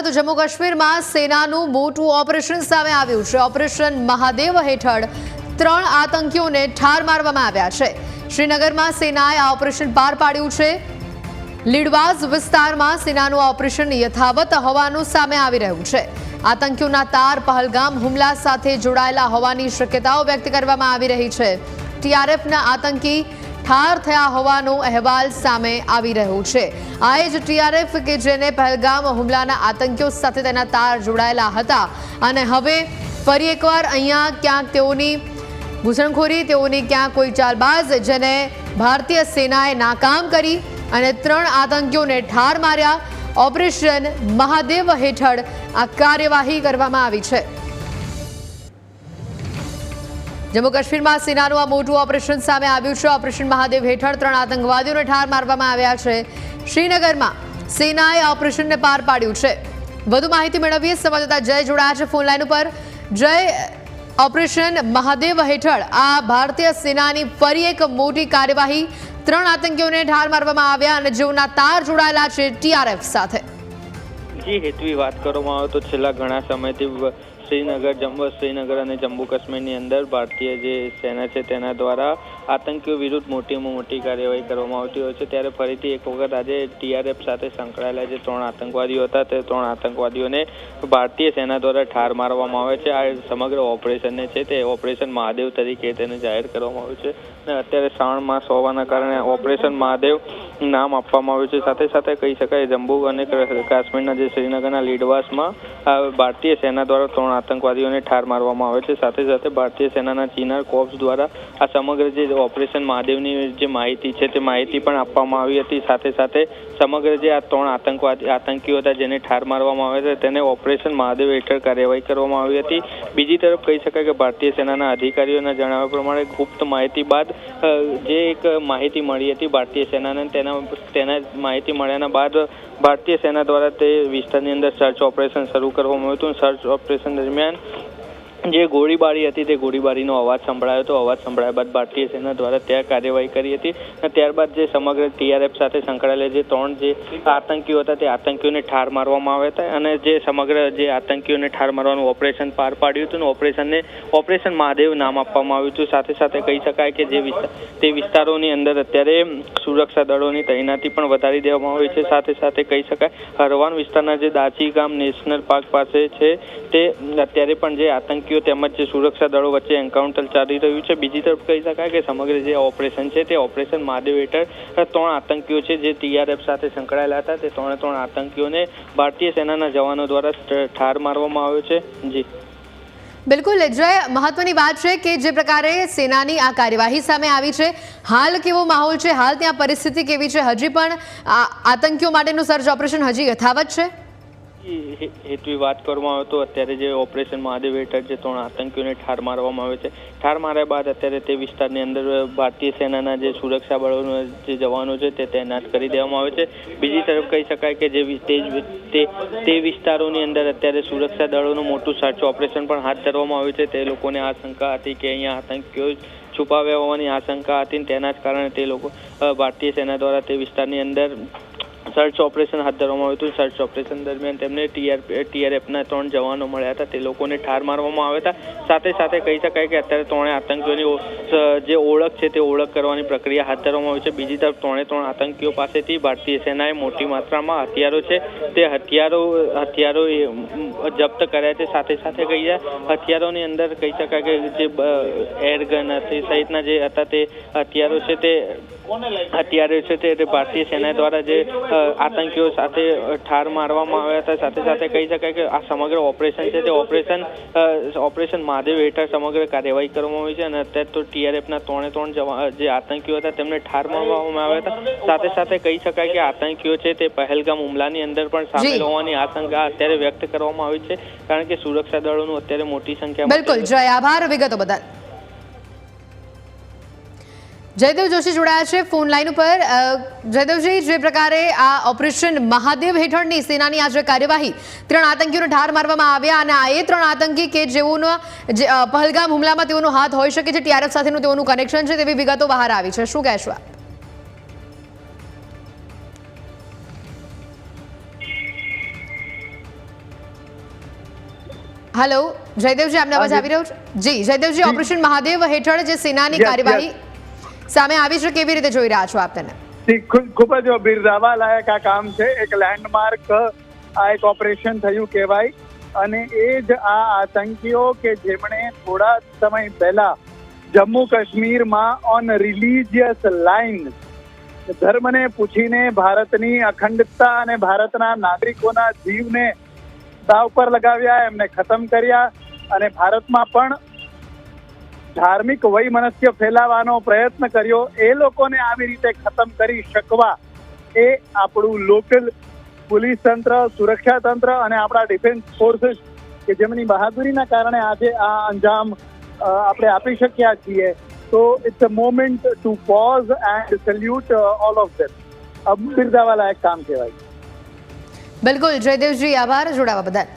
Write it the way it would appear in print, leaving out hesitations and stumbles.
નજર તો જમ્મુ કાશ્મીરમાં સેનાનું મોટું ઓપરેશન સામે આવ્યું છે। ઓપરેશન મહાદેવ હેઠળ 3 આતંકીઓને ઠાર મારવામાં આવ્યા છે। શ્રીનગરમાં સેનાએ આ ઓપરેશન પાર પાડ્યું છે। લીડવાઝ વિસ્તારમાં સેનાનું ઓપરેશન યથાવત હોવાનું સામે આવી રહ્યું છે। આતંકીઓના તાર પહલગામ હુમલા સાથે જોડાયેલા હોવાની શક્યતાઓ વ્યક્ત કરવામાં આવી રહી છે। ટીઆરએફના આતંકી ઠાર થયા હોવાનો અહેવાલ સામે આવી રહ્યો છે। આ જ ટીઆરએફ કે જેને પહલગામ હુમલાના આતંકીઓ સાથે તેના તાર જોડાયેલા હતા અને હવે ફરી એકવાર અહીંયા ક્યાંક તેઓની ઘૂસણખોરી, તેઓની ક્યાંક કોઈ ચાલબાઝ જેને ભારતીય સેનાએ નાકામ કરી અને 3 આતંકીઓને ઠાર માર્યા। ઓપરેશન મહાદેવ હેઠળ આ કાર્યવાહી કરવામાં આવી છે। જમ્મુ કાશ્મીરમાં સેનાનું આ મોટું ઓપરેશન સામે આવ્યું છે। ઓપરેશન મહાદેવ હેઠળ 3 આતંકવાદીઓને ઠાર મારવામાં આવ્યા છે। શ્રીનગરમાં સેનાએ ઓપરેશનને પાર પાડ્યું છે। વધુ માહિતી મેળવીએ સંવાદદાતા જય જોડાયા છે ફોન લાઈન ઉપર। જય, ઓપરેશન મહાદેવ હેઠળ આ ભારતીય સેનાની ફરી એક મોટી કાર્યવાહી, 3 આતંકીઓને ઠાર મારવામાં આવ્યા અને જેઓના તાર જોડાયેલા છે ટીઆરએફ સાથે। જી હેતવી વાત કરવામાં આવે તો છેલ્લા ઘણા સમયથી શ્રીનગર અને જમ્મુ કાશ્મીરની અંદર ભારતીય જે સેના છે તેના દ્વારા આતંકીઓ વિરુદ્ધ મોટીમાં મોટી કાર્યવાહી કરવામાં આવતી હોય છે। ત્યારે ફરીથી એક વખત આજે ટીઆરએફ સાથે સંકળાયેલા જે 3 આતંકવાદીઓ હતા તે 3 આતંકવાદીઓને ભારતીય સેના દ્વારા ઠાર મારવામાં આવે છે। આ સમગ્ર ઓપરેશનને છે તે ઓપરેશન મહાદેવ તરીકે તેને જાહેર કરવામાં આવ્યું છે અને અત્યારે શ્રાવણ માસ હોવાના કારણે ઓપરેશન મહાદેવ નામ આપવામાં આવ્યું છે। સાથે સાથે કહી શકાય જમ્મુ અને કાશ્મીરના જે શ્રીનગરના લીડવાસમાં ભારતીય સેના દ્વારા 3 આતંકવાદીઓને ઠાર મારવામાં આવે છે। સાથે સાથે ભારતીય સેનાના ચીનાર કોર્પ્સ દ્વારા આ સમગ્ર જે ઓપરેશન મહાદેવની જે માહિતી છે તે માહિતી પણ આપવામાં આવી હતી। સાથે સાથે સમગ્ર જે આ 3 આતંકીઓ હતા જેને ઠાર મારવામાં આવે છે તેને ઓપરેશન મહાદેવ હેઠળ કાર્યવાહી કરવામાં આવી હતી। બીજી તરફ કહી શકાય કે ભારતીય સેનાના અધિકારીઓના જણાવ્યા પ્રમાણે ગુપ્ત માહિતી બાદ જે એક માહિતી મળી હતી ભારતીય સેનાને, તેના માહિતી મળ્યાના બાદ ભારતીય સેના દ્વારા તે વિસ્તારની અંદર સર્ચ ઓપરેશન શરૂ કરવામાં આવ્યું હતું। સર્ચ ઓપરેશન દરમિયાન જે ગોળીબારી હતી તે ગોળીબારીનો અવાજ સંભળાયો હતો। અવાજ સંભળાયા બાદ ભારતીય સેના દ્વારા ત્યાં કાર્યવાહી કરી હતી અને ત્યારબાદ જે સમગ્ર ટીઆરએફ સાથે સંકળાયેલા જે 3 જે આતંકીઓ હતા તે આતંકીઓને ઠાર મારવામાં આવ્યા હતા અને જે સમગ્ર જે આતંકીઓને ઠાર મારવાનું ઓપરેશન પાર પાડ્યું હતું અને ઓપરેશન મહાદેવ નામ આપવામાં આવ્યું હતું। સાથે સાથે કહી શકાય કે તે વિસ્તારોની અંદર અત્યારે સુરક્ષા દળોની તૈનાતી પણ વધારી દેવામાં આવી છે। સાથે સાથે કહી શકાય હરવાન વિસ્તારના જે દાચી ગામ નેશનલ પાર્ક પાસે છે તે અત્યારે પણ જે આતંકી તેમજ જે સુરક્ષા દળો વચ્ચે એન્કાઉન્ટર ચાલી રહ્યું છે। બીજી તરફ કહી શકાય કે સમગ્ર જે ઓપરેશન છે તે ઓપરેશન મહાદેવ હેઠળ 3 આતંકીઓ છે જે ટીઆરએફ સાથે સંકળાયેલા હતા તે 3 આતંકીઓને ભારતીય સેનાના જવાનો દ્વારા ઠાર મારવામાં આવ્યો છે। જી બિલકુલ જય, મહત્વની વાત છે કે જે પ્રકારે સેનાની આ કાર્યવાહી સામે આવી છે, હાલ કેવો માહોલ છે, હાલ ત્યાં પરિસ્થિતિ કેવી છે? હજી પણ આતંકીઓ માટેનું સર્ચ ઓપરેશન હજી યથાવત છે? હેતુની વાત કરવામાં આવે તો અત્યારે જે ઓપરેશન મહાદેવ હેઠળ જે 3 આતંકીઓને ઠાર મારવામાં આવે છે, ઠાર માર્યા બાદ અત્યારે તે વિસ્તારની અંદર ભારતીય સેનાના જે સુરક્ષા બળોના જે જવાનો છે તે તૈનાત કરી દેવામાં આવે છે। બીજી તરફ કહી શકાય કે જે તે વિસ્તારોની અંદર અત્યારે સુરક્ષા દળોનું મોટું સર્ચ ઓપરેશન પણ હાથ ધરવામાં આવ્યું છે। તે લોકોને આશંકા હતી કે અહીંયા આતંકીઓ છુપાવ્યા હોવાની આશંકા હતી, તેના જ કારણે તે લોકો ભારતીય સેના દ્વારા તે વિસ્તારની અંદર સર્ચ ઓપરેશન હાથ ધરવામાં આવ્યું હતું। સર્ચ ઓપરેશન દરમિયાન તેમને ટીઆરએફના 3 જવાનો મળ્યા હતા, તે લોકોને ઠાર મારવામાં આવ્યા હતા। સાથે સાથે કહી શકાય કે અત્યારે 3 આતંકીઓની જે ઓળખ છે તે ઓળખ કરવાની પ્રક્રિયા હાથ ધરવામાં આવી છે। બીજી તરફ 3 આતંકીઓ પાસેથી ભારતીય સેનાએ મોટી માત્રામાં હથિયારો છે તે હથિયારો જપ્ત કર્યા છે। સાથે સાથે હથિયારોની અંદર કહી શકાય કે જે એરગન હતી સહિતના જે હતા તે હથિયારો છે તે ભારતીય સેના દ્વારા જે આતંકીઓ સાથે ઠાર મારવામાં આવ્યા હતા। સાથે સાથે કહી શકાય કે આ સમગ્ર ઓપરેશન છે તે ઓપરેશન મહાદેવ હેઠળ સમગ્ર કાર્યવાહી કરવામાં આવી છે અને અત્યારે તો ટીઆરએફના 3 જે આતંકીઓ હતા તેમને ઠાર મારવામાં આવ્યા હતા। સાથે સાથે કહી શકાય કે આતંકીઓ છે તે પહલગામ હુમલાની અંદર પણ સામેલ હોવાની આશંકા અત્યારે વ્યક્ત કરવામાં આવી છે, કારણ કે સુરક્ષા દળોનું અત્યારે મોટી સંખ્યામાં। બિલકુલ જય, આભાર વિગતો બદલ। જયદેવ જોશી જોડાયા છે ફોન લાઈન ઉપર। જયદેવજી, જે પ્રકારે આ ઓપરેશન મહાદેવ હેઠળની સેનાની આ જે કાર્યવાહી, 3 આતંકીઓને ઠાર મારવામાં આવ્યા અને આ એ 3 આતંકી કે જેઓનો પહલગામ હુમલામાં તેઓનો હાથ હોઈ શકે છે, ટીઆરએફ સાથેનું તેઓનું કનેક્શન છે તેવી વિગતો બહાર આવી છે, શું કહેશો આપ? હેલો જયદેવજી, આપને અવાજ આવી રહ્યો છે? જી જયદેવજી, ઓપરેશન મહાદેવ હેઠળ જે સેનાની કાર્યવાહી સામે આવી છે, કેવી રીતે જોઈ રહ્યા છો આપ તેને? ખૂબ જ બિરદાવવા લાયક આ કામ છે. એક લેન્ડમાર્ક આ એક ઓપરેશન થયું કહેવાય. અને એ જ આ આતંકીઓ કે જેમણે થોડા સમય પહેલા જમ્મુ કાશ્મીરમાં ઓન રિલિજિયસ લાઇન ધર્મને પૂછીને ભારતની અખંડતા અને ભારતના નાગરિકોના જીવને દાવ પર લગાવ્યા, એમને ખતમ કર્યા. અને ભારતમાં પણ ધાર્મિક વૈમનસ્ય ફેલાવવાનો પ્રયત્ન કર્યો. એ લોકોને આવી રીતે ખતમ કરી શકવા એ આપણું લોકલ પોલીસ તંત્ર, સુરક્ષા તંત્ર અને આપણા ડિફેન્સ ફોર્સીસ કે જેમની બહાદુરીના કારણે આજે આ અંજામ આપણે આપી શક્યા છીએ. તો it's a moment to pause and salute all of them. બિરદાવવા લાયક કામ કહેવાય. બિલકુલ જયદેવજી, આભાર જોડાવા બદલ.